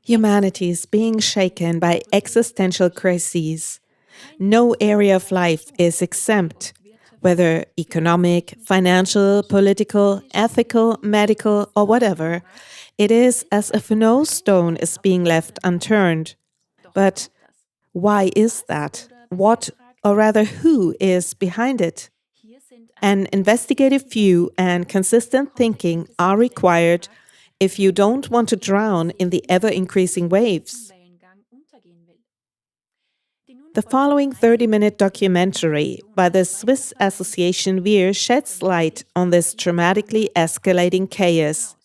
Humanity is being shaken by existential crises. No area of life is exempt, whether economic, financial, political, ethical, medical, or whatever. It is as if no stone is being left unturned. But why is that? What, or rather, who is behind it? An investigative view and consistent thinking are required if you don't want to drown in the ever increasing waves. The following 30-minute documentary by the Swiss Association Wir sheds light on this dramatically escalating chaos.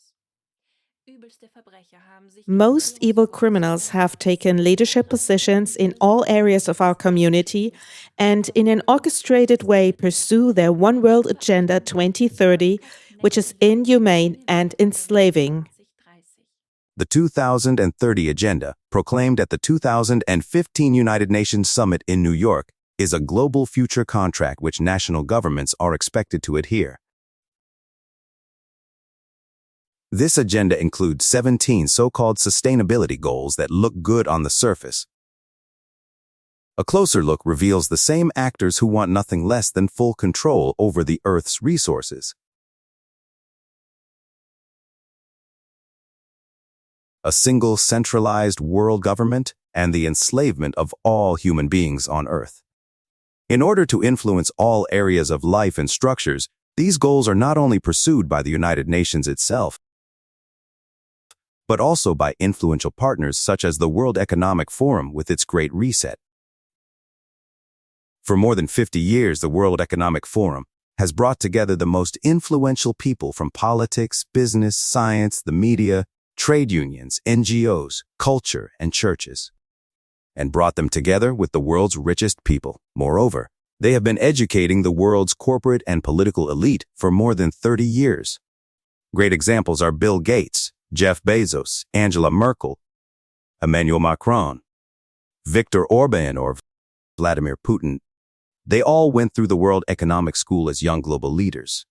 Most evil criminals have taken leadership positions in all areas of our community and in an orchestrated way pursue their One World Agenda 2030, which is inhumane and enslaving. The 2030 Agenda, proclaimed at the 2015 United Nations Summit in New York, is a global future contract which national governments are expected to adhere. This agenda includes 17 so-called sustainability goals that look good on the surface. A closer look reveals the same actors who want nothing less than full control over the Earth's resources. A single centralized world government and the enslavement of all human beings on Earth. In order to influence all areas of life and structures, these goals are not only pursued by the United Nations itself, but also by influential partners such as the World Economic Forum with its Great Reset. For more than 50 years, the World Economic Forum has brought together the most influential people from politics, business, science, the media, trade unions, NGOs, culture, and churches, and brought them together with the world's richest people. Moreover, they have been educating the world's corporate and political elite for more than 30 years. Great examples are Bill Gates, Jeff Bezos, Angela Merkel, Emmanuel Macron, Viktor Orban, or Vladimir Putin. They all went through the World Economic School as young global leaders.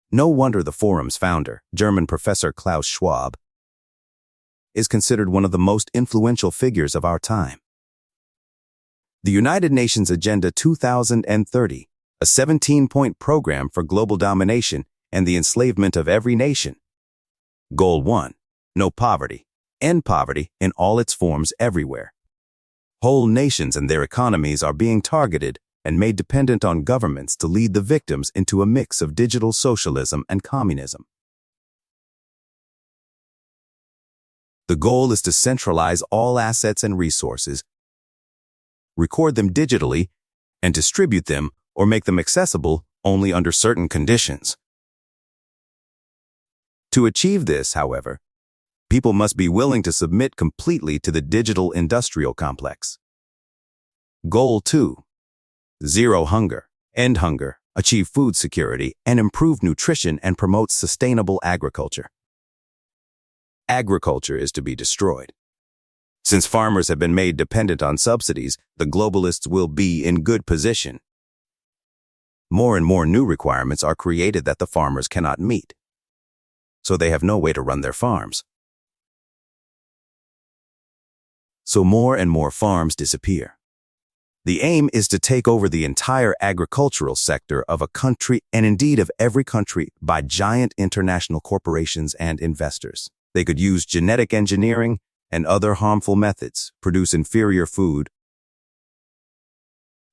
No wonder the forum's founder, German professor Klaus Schwab, is considered one of the most influential figures of our time. The United Nations Agenda 2030, a 17-point program for global domination and the enslavement of every nation. Goal 1. No poverty. End poverty in all its forms everywhere. Whole nations and their economies are being targeted and made dependent on governments to lead the victims into a mix of digital socialism and communism. The goal is to centralize all assets and resources, record them digitally, and distribute them or make them accessible only under certain conditions. To achieve this, however, people must be willing to submit completely to the digital industrial complex. Goal 2. Zero hunger, end hunger, achieve food security, and improve nutrition and promote sustainable agriculture. Agriculture is to be destroyed. Since farmers have been made dependent on subsidies, the globalists will be in good position. More and more new requirements are created that the farmers cannot meet, so they have no way to run their farms. So more and more farms disappear. The aim is to take over the entire agricultural sector of a country, and indeed of every country, by giant international corporations and investors. They could use genetic engineering and other harmful methods, produce inferior food,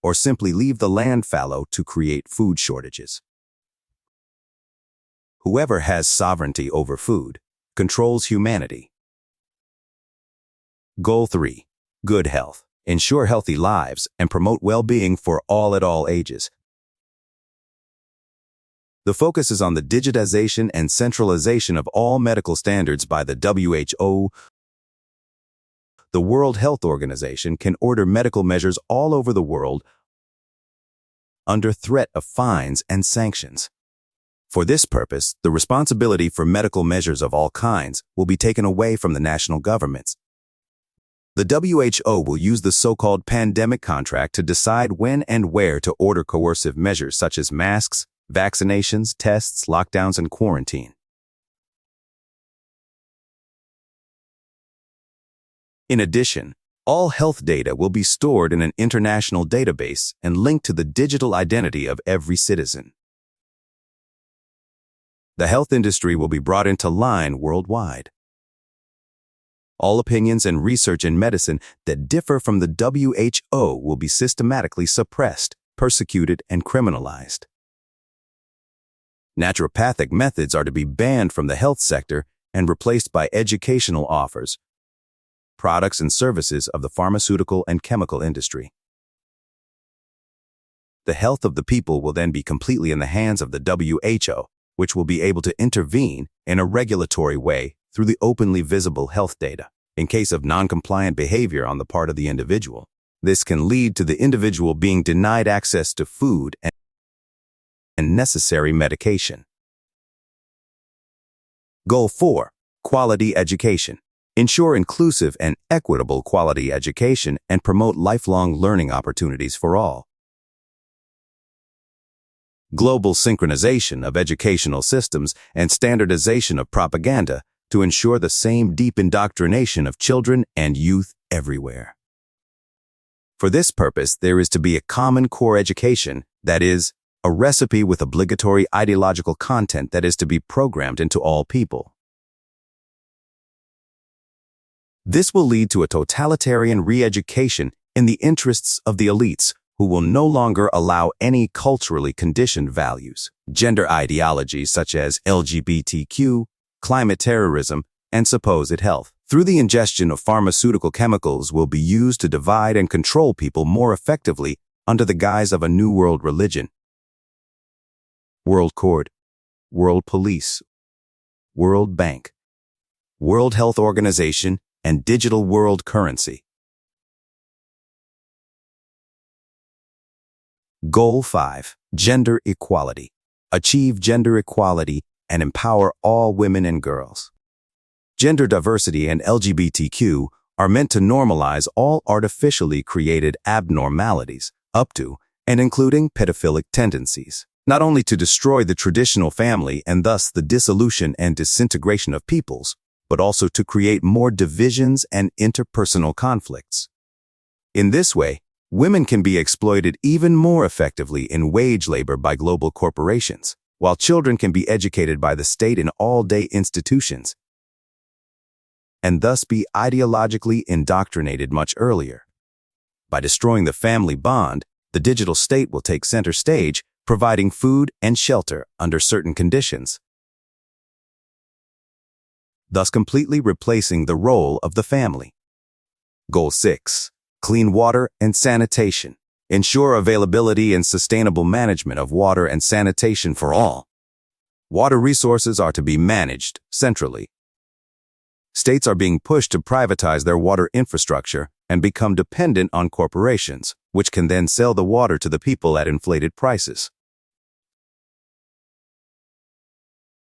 or simply leave the land fallow to create food shortages. Whoever has sovereignty over food controls humanity. Goal 3. Good health. Ensure healthy lives and promote well-being for all at all ages. The focus is on the digitization and centralization of all medical standards by the WHO. The World Health Organization can order medical measures all over the world under threat of fines and sanctions. For this purpose, the responsibility for medical measures of all kinds will be taken away from the national governments. The WHO will use the so-called pandemic contract to decide when and where to order coercive measures such as masks, vaccinations, tests, lockdowns, and quarantine. In addition, all health data will be stored in an international database and linked to the digital identity of every citizen. The health industry will be brought into line worldwide. All opinions and research in medicine that differ from the WHO will be systematically suppressed, persecuted, and criminalized. Naturopathic methods are to be banned from the health sector and replaced by educational offers, products and services of the pharmaceutical and chemical industry. The health of the people will then be completely in the hands of the WHO, which will be able to intervene in a regulatory way through the openly visible health data. In case of non-compliant behavior on the part of the individual, this can lead to the individual being denied access to food and necessary medication. Goal 4. Quality education. Ensure inclusive and equitable quality education and promote lifelong learning opportunities for all. Global synchronization of educational systems and standardization of propaganda to ensure the same deep indoctrination of children and youth everywhere. For this purpose, there is to be a common core education, that is, a recipe with obligatory ideological content that is to be programmed into all people. This will lead to a totalitarian re-education in the interests of the elites, who will no longer allow any culturally conditioned values, gender ideologies such as LGBTQ, climate terrorism, and supposed health. Through the ingestion of pharmaceutical chemicals will be used to divide and control people more effectively under the guise of a new world religion. World Court, World Police, World Bank, World Health Organization, and digital world currency. Goal 5. Gender equality. Achieve gender equality and empower all women and girls. Gender diversity and LGBTQ are meant to normalize all artificially created abnormalities, up to and including pedophilic tendencies, not only to destroy the traditional family and thus the dissolution and disintegration of peoples, but also to create more divisions and interpersonal conflicts. In this way, women can be exploited even more effectively in wage labor by global corporations, while children can be educated by the state in all-day institutions, and thus be ideologically indoctrinated much earlier. By destroying the family bond, the digital state will take center stage, providing food and shelter under certain conditions, thus completely replacing the role of the family. Goal 6. Clean water and sanitation. Ensure availability and sustainable management of water and sanitation for all. Water resources are to be managed centrally. States are being pushed to privatize their water infrastructure and become dependent on corporations, which can then sell the water to the people at inflated prices.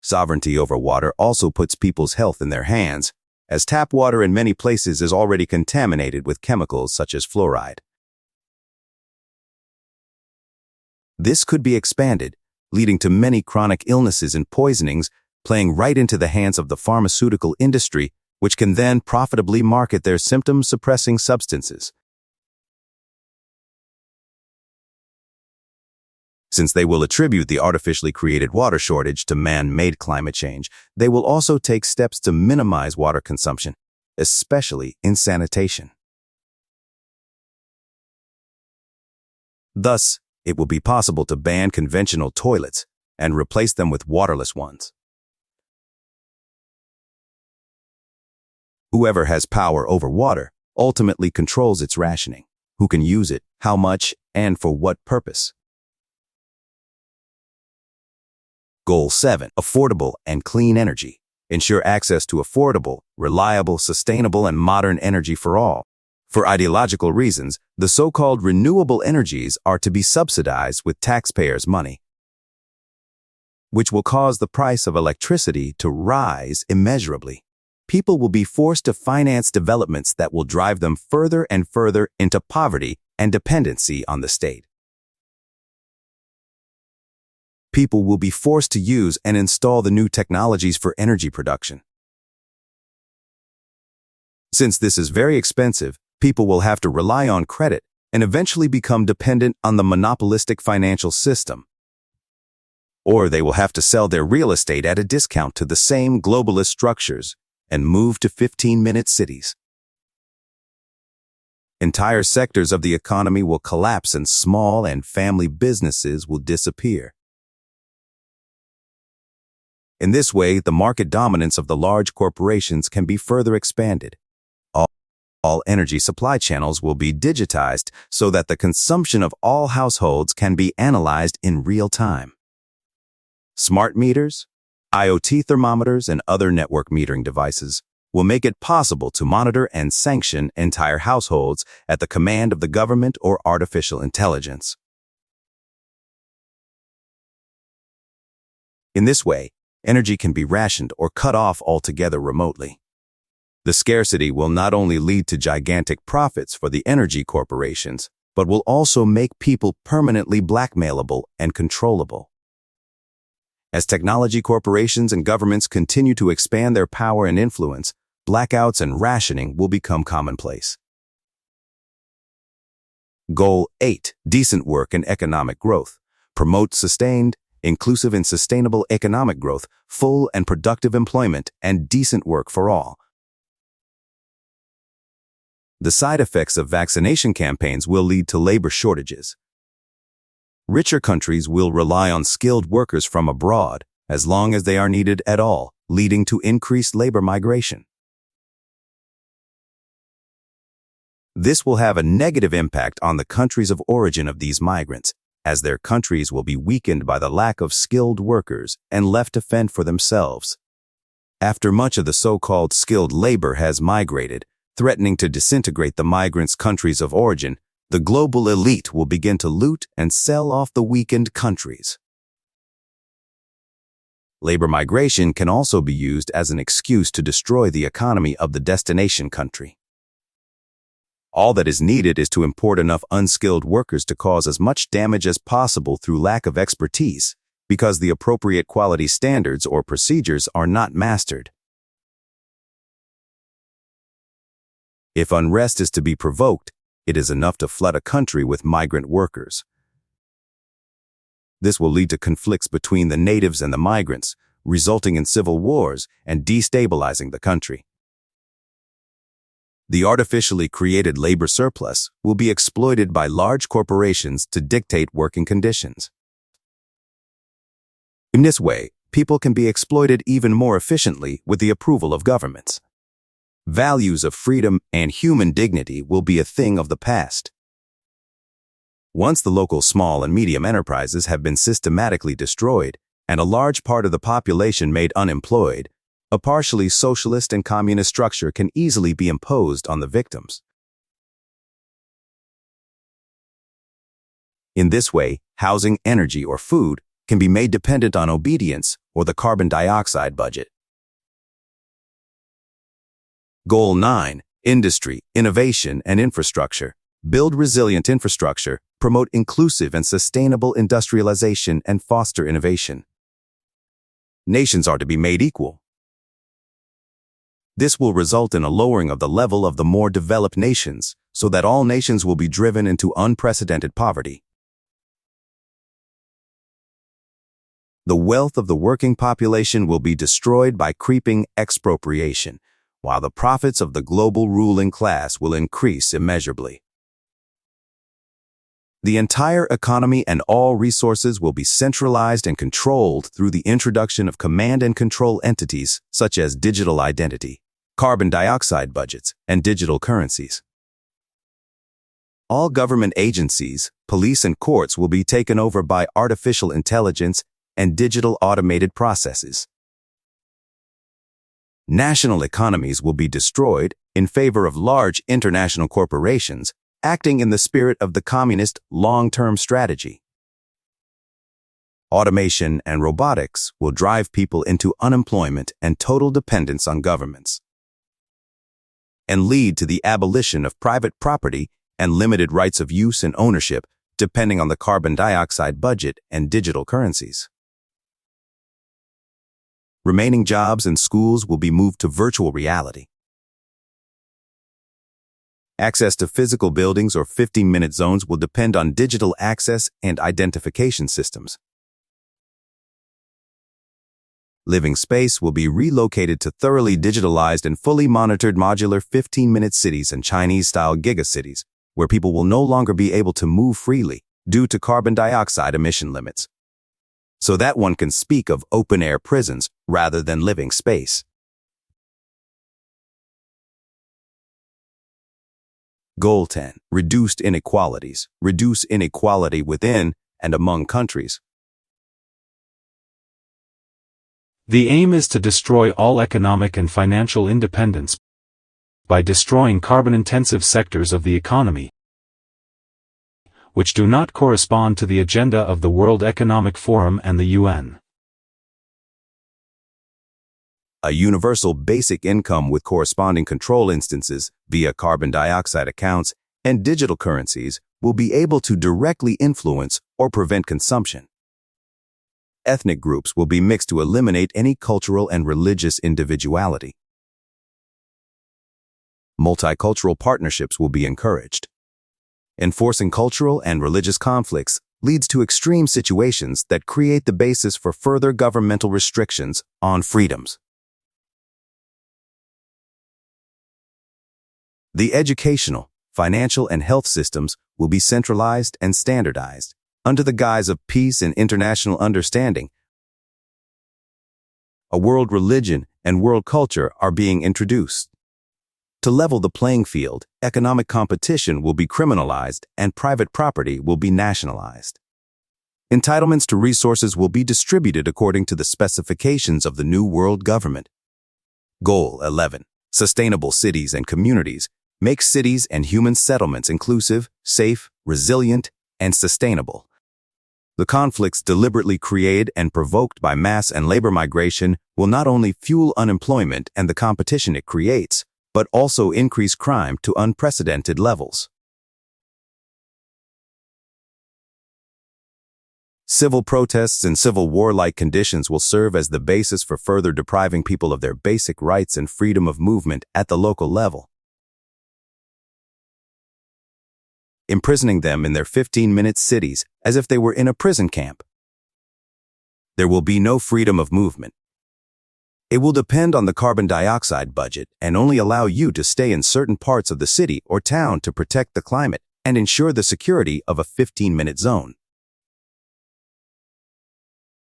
Sovereignty over water also puts people's health in their hands, as tap water in many places is already contaminated with chemicals such as fluoride. This could be expanded, leading to many chronic illnesses and poisonings, playing right into the hands of the pharmaceutical industry, which can then profitably market their symptom-suppressing substances. Since they will attribute the artificially created water shortage to man-made climate change, they will also take steps to minimize water consumption, especially in sanitation. Thus, it will be possible to ban conventional toilets and replace them with waterless ones. Whoever has power over water ultimately controls its rationing, who can use it, how much, and for what purpose. Goal 7. Affordable and clean energy. Ensure access to affordable, reliable, sustainable, and modern energy for all. For ideological reasons, the so-called renewable energies are to be subsidized with taxpayers' money, which will cause the price of electricity to rise immeasurably. People will be forced to finance developments that will drive them further and further into poverty and dependency on the state. People will be forced to use and install the new technologies for energy production, Since this is very expensive, people will have to rely on credit and eventually become dependent on the monopolistic financial system. Or they will have to sell their real estate at a discount to the same globalist structures and move to 15-minute cities. Entire sectors of the economy will collapse and small and family businesses will disappear. In this way, the market dominance of the large corporations can be further expanded. All energy supply channels will be digitized so that the consumption of all households can be analyzed in real time. Smart meters, IoT thermometers, and other network metering devices will make it possible to monitor and sanction entire households at the command of the government or artificial intelligence. In this way, energy can be rationed or cut off altogether remotely. The scarcity will not only lead to gigantic profits for the energy corporations, but will also make people permanently blackmailable and controllable. As technology corporations and governments continue to expand their power and influence, blackouts and rationing will become commonplace. Goal 8. Decent work and economic growth. Promote sustained, inclusive and sustainable economic growth, full and productive employment, and decent work for all. The side effects of vaccination campaigns will lead to labor shortages. Richer countries will rely on skilled workers from abroad as long as they are needed at all, leading to increased labor migration. This will have a negative impact on the countries of origin of these migrants, as their countries will be weakened by the lack of skilled workers and left to fend for themselves. After much of the so-called skilled labor has migrated, threatening to disintegrate the migrants' countries of origin, the global elite will begin to loot and sell off the weakened countries. Labor migration can also be used as an excuse to destroy the economy of the destination country. All that is needed is to import enough unskilled workers to cause as much damage as possible through lack of expertise, because the appropriate quality standards or procedures are not mastered. If unrest is to be provoked, it is enough to flood a country with migrant workers. This will lead to conflicts between the natives and the migrants, resulting in civil wars and destabilizing the country. The artificially created labor surplus will be exploited by large corporations to dictate working conditions. In this way, people can be exploited even more efficiently with the approval of governments. Values of freedom and human dignity will be a thing of the past. Once the local small and medium enterprises have been systematically destroyed and a large part of the population made unemployed, a partially socialist and communist structure can easily be imposed on the victims. In this way, housing, energy, or food can be made dependent on obedience or the carbon dioxide budget. Goal 9. Industry, innovation, and infrastructure. Build resilient infrastructure, promote inclusive and sustainable industrialization, and foster innovation. Nations are to be made equal. This will result in a lowering of the level of the more developed nations, so that all nations will be driven into unprecedented poverty. The wealth of the working population will be destroyed by creeping expropriation, while the profits of the global ruling class will increase immeasurably. The entire economy and all resources will be centralized and controlled through the introduction of command and control entities such as digital identity, carbon dioxide budgets, and digital currencies. All government agencies, police, and courts will be taken over by artificial intelligence and digital automated processes. National economies will be destroyed in favor of large international corporations acting in the spirit of the communist long-term strategy. Automation and robotics will drive people into unemployment and total dependence on governments, and lead to the abolition of private property and limited rights of use and ownership depending on the carbon dioxide budget and digital currencies. Remaining jobs and schools will be moved to virtual reality. Access to physical buildings or 15-minute zones will depend on digital access and identification systems. Living space will be relocated to thoroughly digitalized and fully monitored modular 15-minute cities and Chinese-style gigacities, where people will no longer be able to move freely due to carbon dioxide emission limits. So that one can speak of open-air prisons rather than living space. Goal 10. Reduced inequalities. Reduce inequality within and among countries. The aim is to destroy all economic and financial independence by destroying carbon-intensive sectors of the economy, which do not correspond to the agenda of the World Economic Forum and the UN. A universal basic income with corresponding control instances via carbon dioxide accounts and digital currencies will be able to directly influence or prevent consumption. Ethnic groups will be mixed to eliminate any cultural and religious individuality. Multicultural partnerships will be encouraged. Enforcing cultural and religious conflicts leads to extreme situations that create the basis for further governmental restrictions on freedoms. The educational, financial, and health systems will be centralized and standardized under the guise of peace and international understanding. A world religion and world culture are being introduced. To level the playing field, economic competition will be criminalized and private property will be nationalized. Entitlements to resources will be distributed according to the specifications of the new world government. Goal 11. Sustainable cities and communities. Make cities and human settlements inclusive, safe, resilient, and sustainable. The conflicts deliberately created and provoked by mass and labor migration will not only fuel unemployment and the competition it creates, but also increase crime to unprecedented levels. Civil protests and civil war-like conditions will serve as the basis for further depriving people of their basic rights and freedom of movement at the local level, imprisoning them in their 15-minute cities as if they were in a prison camp. There will be no freedom of movement. It will depend on the carbon dioxide budget and only allow you to stay in certain parts of the city or town to protect the climate and ensure the security of a 15-minute zone.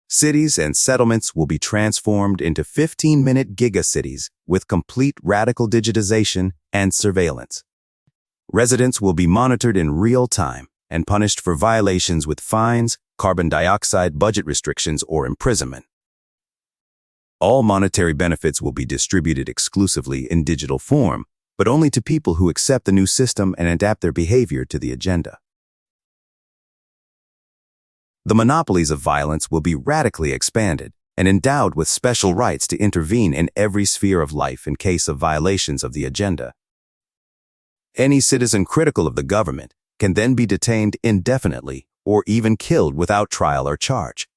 Cities and settlements will be transformed into 15-minute gigacities with complete radical digitization and surveillance. Residents will be monitored in real time and punished for violations with fines, carbon dioxide budget restrictions, or imprisonment. All monetary benefits will be distributed exclusively in digital form, but only to people who accept the new system and adapt their behavior to the agenda. The monopolies of violence will be radically expanded and endowed with special rights to intervene in every sphere of life in case of violations of the agenda. Any citizen critical of the government can then be detained indefinitely or even killed without trial or charge.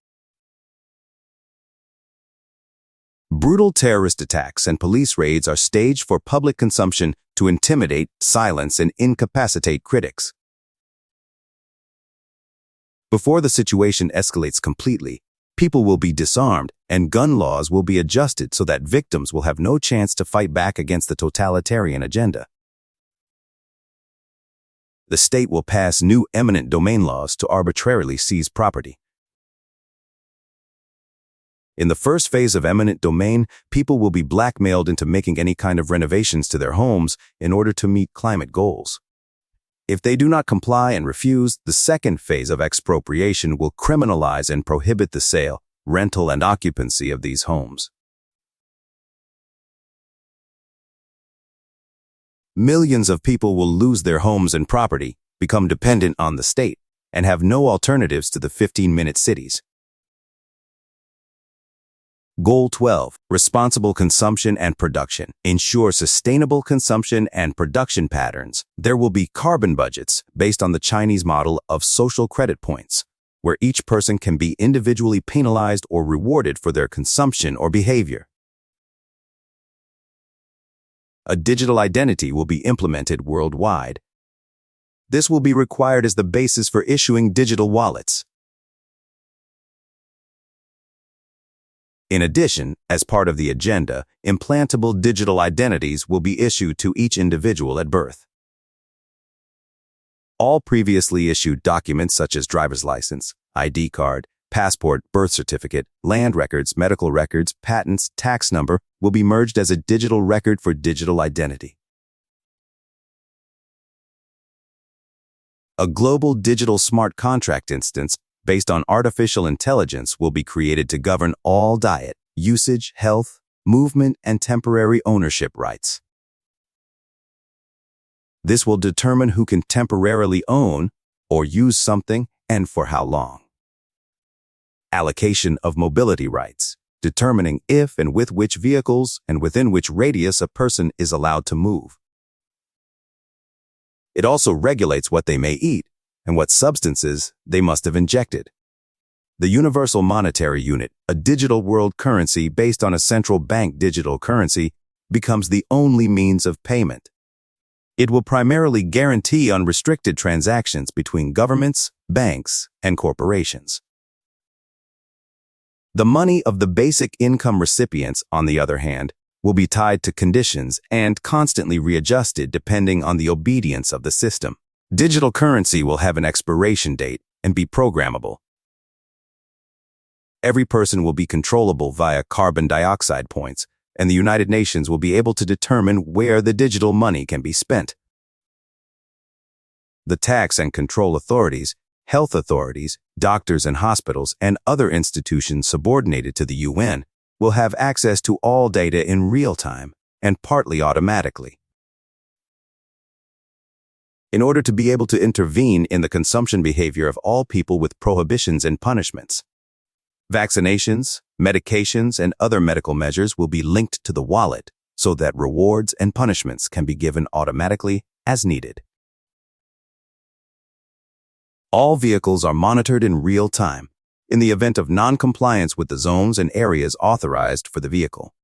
Brutal terrorist attacks and police raids are staged for public consumption to intimidate, silence, and incapacitate critics. Before the situation escalates completely, people will be disarmed and gun laws will be adjusted so that victims will have no chance to fight back against the totalitarian agenda. The state will pass new eminent domain laws to arbitrarily seize property. In the first phase of eminent domain, people will be blackmailed into making any kind of renovations to their homes in order to meet climate goals. If they do not comply and refuse, the second phase of expropriation will criminalize and prohibit the sale, rental, and occupancy of these homes. Millions of people will lose their homes and property, become dependent on the state, and have no alternatives to the 15-minute cities. Goal 12. Responsible consumption and production. Ensure sustainable consumption and production patterns. There will be carbon budgets based on the Chinese model of social credit points, where each person can be individually penalized or rewarded for their consumption or behavior. a digital identity will be implemented worldwide. This will be required as the basis for issuing digital wallets. In addition, as part of the agenda, implantable digital identities will be issued to each individual at birth. All previously issued documents such as driver's license, ID card, passport, birth certificate, land records, medical records, patents, tax number will be merged as a digital record for digital identity. A global digital smart contract instance based on artificial intelligence will be created to govern all diet, usage, health, movement, and temporary ownership rights. This will determine who can temporarily own or use something and for how long. Allocation of mobility rights, determining if and with which vehicles and within which radius a person is allowed to move. It also regulates what they may eat and what substances they must have injected. The Universal Monetary Unit, a digital world currency based on a central bank digital currency, becomes the only means of payment. It will primarily guarantee unrestricted transactions between governments, banks, and corporations. The money of the basic income recipients, on the other hand, will be tied to conditions and constantly readjusted depending on the obedience of the system. Digital currency will have an expiration date and be programmable. Every person will be controllable via carbon dioxide points, and the United Nations will be able to determine where the digital money can be spent. The tax and control authorities, health authorities, doctors and hospitals, and other institutions subordinated to the UN will have access to all data in real time and partly automatically. In order to be able to intervene in the consumption behavior of all people with prohibitions and punishments, vaccinations, medications, and other medical measures will be linked to the wallet so that rewards and punishments can be given automatically as needed. All vehicles are monitored in real time in the event of non-compliance with the zones and areas authorized for the vehicle.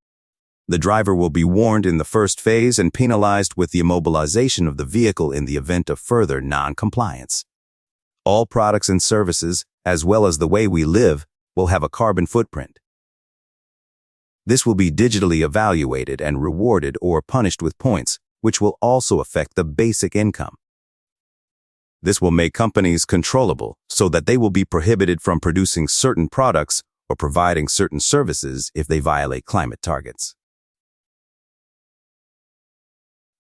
The driver will be warned in the first phase and penalized with the immobilization of the vehicle in the event of further non-compliance. All products and services, as well as the way we live, will have a carbon footprint. This will be digitally evaluated and rewarded or punished with points, which will also affect the basic income. This will make companies controllable so that they will be prohibited from producing certain products or providing certain services if they violate climate targets.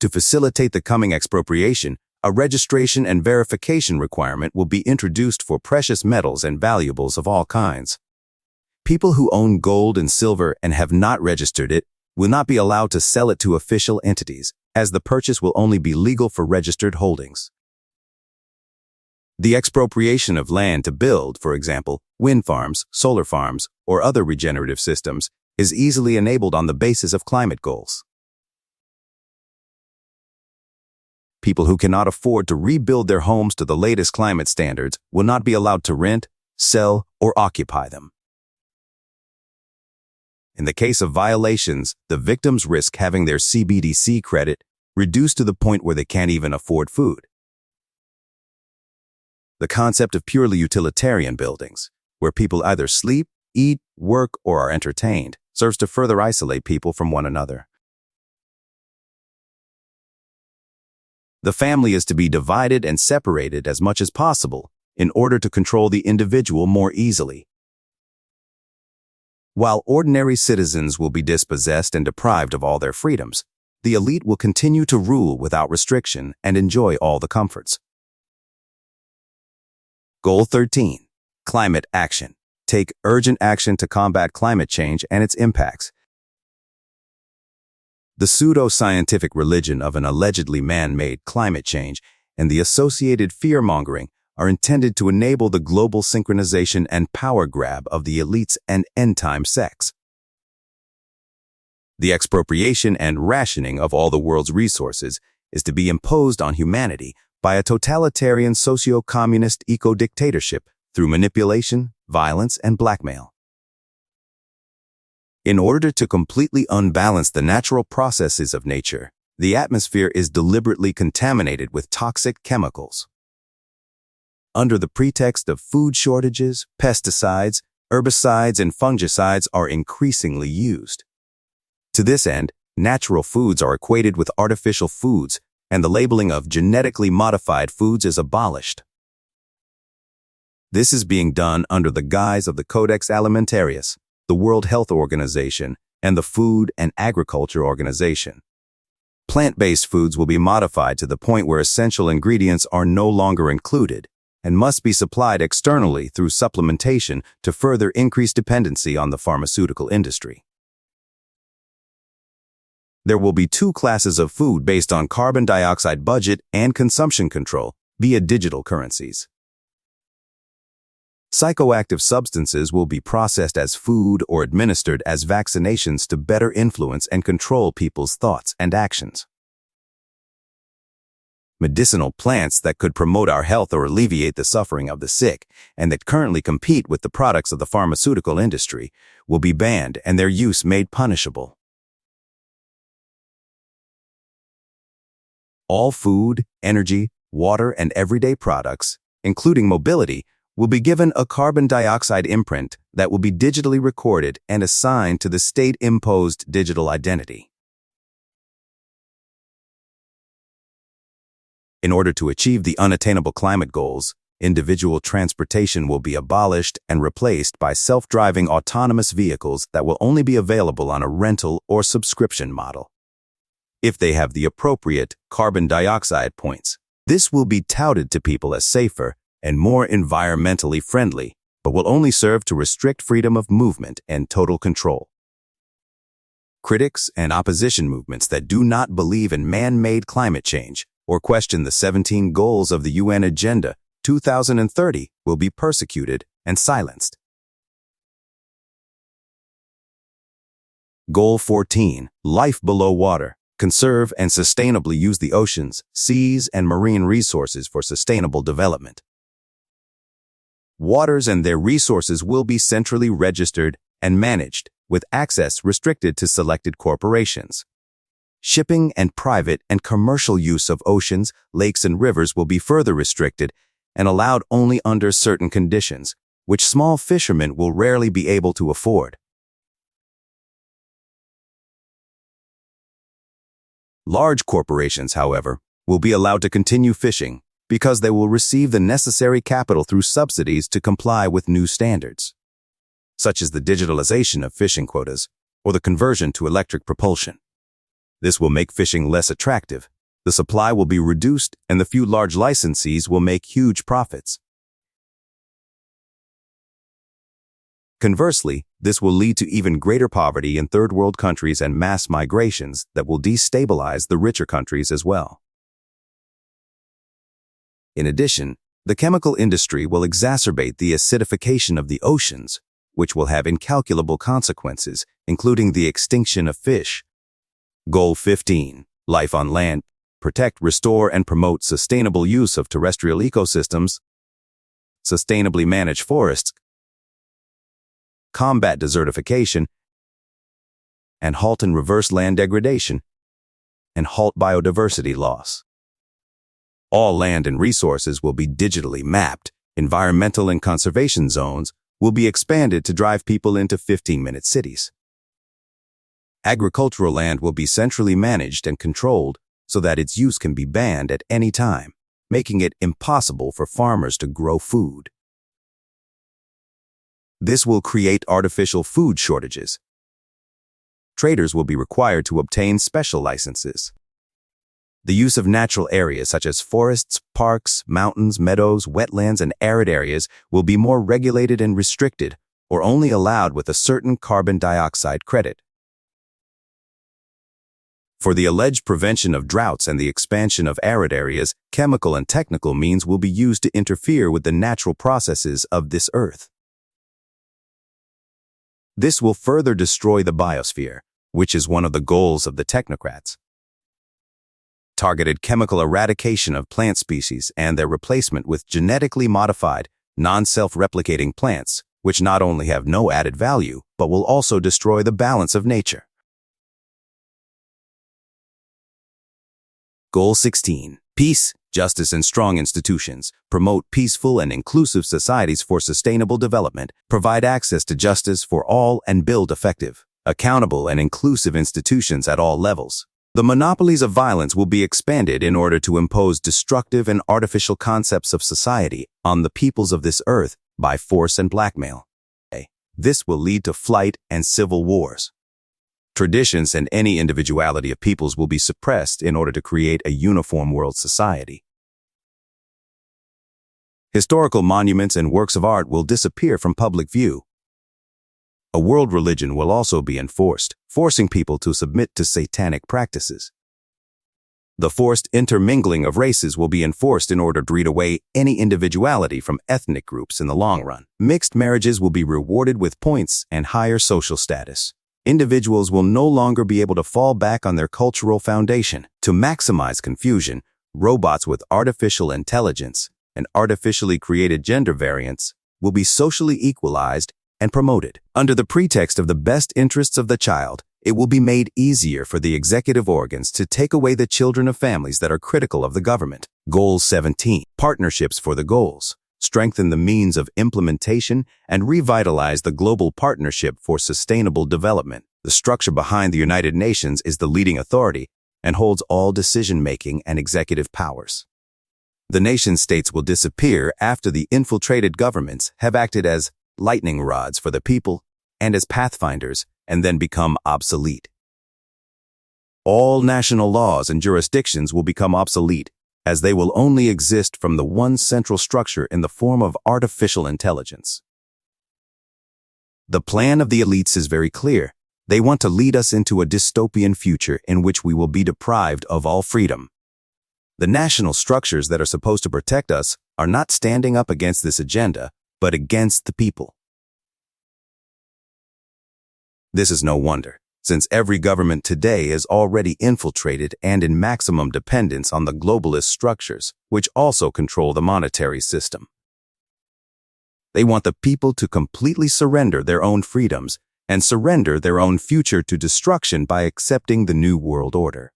To facilitate the coming expropriation, a registration and verification requirement will be introduced for precious metals and valuables of all kinds. People who own gold and silver and have not registered it will not be allowed to sell it to official entities, as the purchase will only be legal for registered holdings. The expropriation of land to build, for example, wind farms, solar farms, or other regenerative systems, is easily enabled on the basis of climate goals. People who cannot afford to rebuild their homes to the latest climate standards will not be allowed to rent, sell, or occupy them. In the case of violations, the victims risk having their CBDC credit reduced to the point where they can't even afford food. The concept of purely utilitarian buildings, where people either sleep, eat, work, or are entertained, serves to further isolate people from one another. The family is to be divided and separated as much as possible in order to control the individual more easily. While ordinary citizens will be dispossessed and deprived of all their freedoms, the elite will continue to rule without restriction and enjoy all the comforts. Goal 13. Climate action. Take urgent action to combat climate change and its impacts. The pseudo-scientific religion of an allegedly man-made climate change and the associated fear-mongering are intended to enable the global synchronization and power grab of the elites and end-time sects. The expropriation and rationing of all the world's resources is to be imposed on humanity by a totalitarian socio-communist eco-dictatorship through manipulation, violence, and blackmail. In order to completely unbalance the natural processes of nature, the atmosphere is deliberately contaminated with toxic chemicals. Under the pretext of food shortages, pesticides, herbicides, and fungicides are increasingly used. To this end, natural foods are equated with artificial foods, and the labeling of genetically modified foods is abolished. This is being done under the guise of the Codex Alimentarius, the World Health Organization, and the Food and Agriculture Organization. Plant-based foods will be modified to the point where essential ingredients are no longer included and must be supplied externally through supplementation to further increase dependency on the pharmaceutical industry. There will be two classes of food based on carbon dioxide budget and consumption control via digital currencies. Psychoactive substances will be processed as food or administered as vaccinations to better influence and control people's thoughts and actions. Medicinal plants that could promote our health or alleviate the suffering of the sick, and that currently compete with the products of the pharmaceutical industry, will be banned and their use made punishable. All food, energy, water, and everyday products, including mobility, will be given a carbon dioxide imprint that will be digitally recorded and assigned to the state-imposed digital identity. In order to achieve the unattainable climate goals, individual transportation will be abolished and replaced by self-driving autonomous vehicles that will only be available on a rental or subscription model. If they have the appropriate carbon dioxide points, this will be touted to people as safer and more environmentally friendly, but will only serve to restrict freedom of movement and total control. Critics and opposition movements that do not believe in man-made climate change or question the 17 goals of the UN Agenda 2030 will be persecuted and silenced. Goal 14, Life Below Water. Conserve and sustainably use the oceans, seas, and marine resources for sustainable development. Waters and their resources will be centrally registered and managed, with access restricted to selected corporations. Shipping and private and commercial use of oceans, lakes, and rivers will be further restricted and allowed only under certain conditions, which small fishermen will rarely be able to afford. Large corporations, however, will be allowed to continue fishing because they will receive the necessary capital through subsidies to comply with new standards, such as the digitalization of fishing quotas or the conversion to electric propulsion. This will make fishing less attractive, the supply will be reduced, and the few large licensees will make huge profits. Conversely, this will lead to even greater poverty in third world countries and mass migrations that will destabilize the richer countries as well. In addition, the chemical industry will exacerbate the acidification of the oceans, which will have incalculable consequences, including the extinction of fish. Goal 15, Life on Land. Protect, restore, and promote sustainable use of terrestrial ecosystems. Sustainably manage forests. Combat desertification. And halt and reverse land degradation. And halt biodiversity loss. All land and resources will be digitally mapped. Environmental and conservation zones will be expanded to drive people into 15-minute cities. Agricultural land will be centrally managed and controlled so that its use can be banned at any time, making it impossible for farmers to grow food. This will create artificial food shortages. Traders will be required to obtain special licenses. The use of natural areas such as forests, parks, mountains, meadows, wetlands, and arid areas will be more regulated and restricted, or only allowed with a certain carbon dioxide credit. For the alleged prevention of droughts and the expansion of arid areas, chemical and technical means will be used to interfere with the natural processes of this earth. This will further destroy the biosphere, which is one of the goals of the technocrats. Targeted chemical eradication of plant species and their replacement with genetically modified, non-self-replicating plants, which not only have no added value, but will also destroy the balance of nature. Goal 16. Peace, justice, and strong institutions. Promote peaceful and inclusive societies for sustainable development. Provide access to justice for all and build effective, accountable, and inclusive institutions at all levels. The monopolies of violence will be expanded in order to impose destructive and artificial concepts of society on the peoples of this earth by force and blackmail. This will lead to flight and civil wars. Traditions and any individuality of peoples will be suppressed in order to create a uniform world society. Historical monuments and works of art will disappear from public view. A world religion will also be enforced, forcing people to submit to satanic practices. The forced intermingling of races will be enforced in order to read away any individuality from ethnic groups in the long run. Mixed marriages will be rewarded with points and higher social status. Individuals will no longer be able to fall back on their cultural foundation. To maximize confusion, robots with artificial intelligence and artificially created gender variants will be socially equalized and promoted. Under the pretext of the best interests of the child, it will be made easier for the executive organs to take away the children of families that are critical of the government. Goal 17. Partnerships for the goals. Strengthen the means of implementation and revitalize the global partnership for sustainable development. The structure behind the United Nations is the leading authority and holds all decision-making and executive powers. The nation-states will disappear after the infiltrated governments have acted as lightning rods for the people and as pathfinders and then become obsolete. All national laws and jurisdictions will become obsolete, as they will only exist from the one central structure in the form of artificial intelligence. The plan of the elites is very clear. They want to lead us into a dystopian future in which we will be deprived of all freedom. The national structures that are supposed to protect us are not standing up against this agenda, but against the people. This is no wonder, since every government today is already infiltrated and in maximum dependence on the globalist structures, which also control the monetary system. They want the people to completely surrender their own freedoms and surrender their own future to destruction by accepting the New World Order.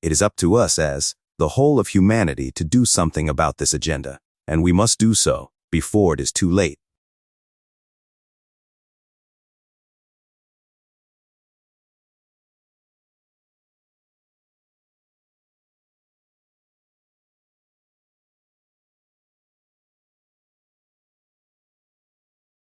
It is up to us as the whole of humanity to do something about this agenda, and we must do so before it is too late.